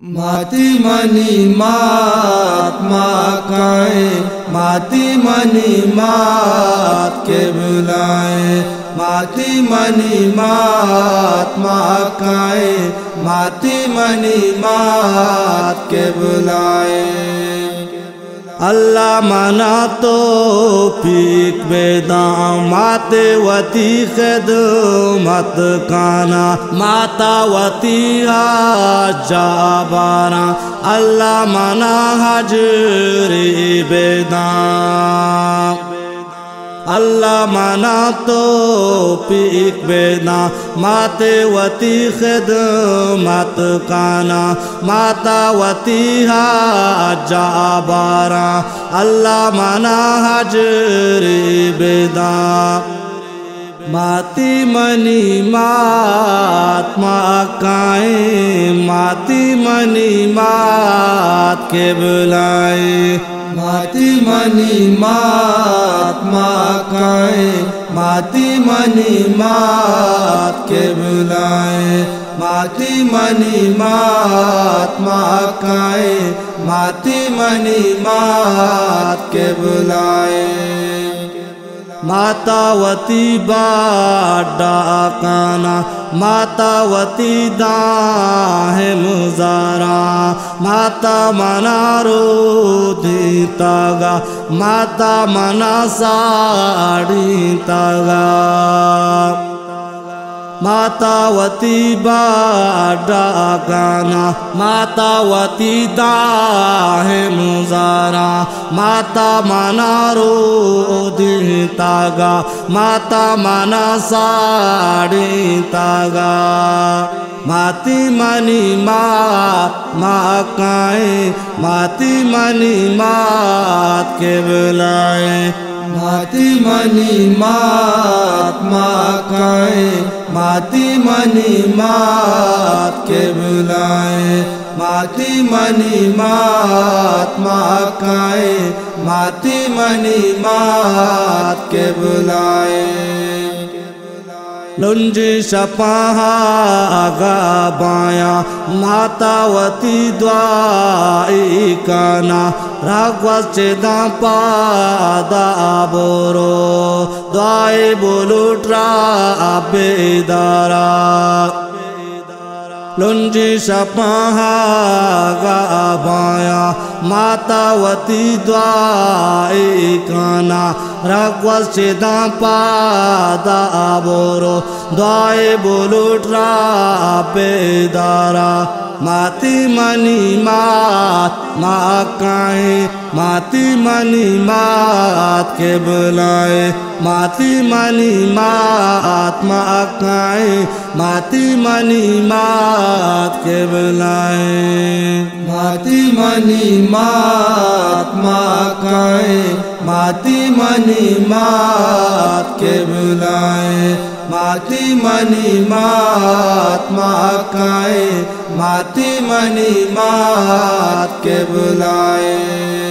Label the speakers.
Speaker 1: माती मनी मात माकाए, माती मनी मात के बुलाए। माती मनी मात माकाए, माती मनी मात के बुलाए। अल्लाह मना तो पीक बेदाम माते वती खिदमत काना, माता वती जाबारा। अल्लाह मना हजरी बेदाम, अल्लाह मना तो पीक बेदा माते वती खिदमत काना, माता वती जाबारा। अल्लाह मना हजरी बेदा माती मनी मात माकाए, माती मनी मात के बुलाए। माती मनी मात माकाए, माती मनी मात के बुलाए। माती मनी मात माकाए, माती मनी मात के बुलाए। मातावती बाडा काना, मातावती दाहे मुजारा। माता मना रोधी तागा, माता मना साड़ी तागा। मातावती बाडा गाना, मातावती दाहे मुजारा। माता मना रोधी तागा, माता मना साड़ी तागा। माती मनी मात माकाए, माती मनी मात के बुलाए। माती मनी मात माकाए, माती मनी मात के बुलाए। माती मनी मात माकाए, माती मनी मात के बुलाए। लुंजी शपाहा आगा बाया, मातावती द्वाई काना। रागवचेदा पादा बोरो, द्वाई बोलुट्रा बेदारा। लुंजी शपाहा गाबाया, मातावती द्वाई काना। रघुवंशिदा पादा बोरो, द्वाई बोलुट्रा बेदारा। माती मनी मात माकाए, माती मनी मात के बुलाए। माती मनी मात माकाए, माती मनी मात के बुलाए। माती मनी मात माकाए, माती मनी मात के बुलाए। माती मनी मात माकाए, माती मनी मात के बुलाए।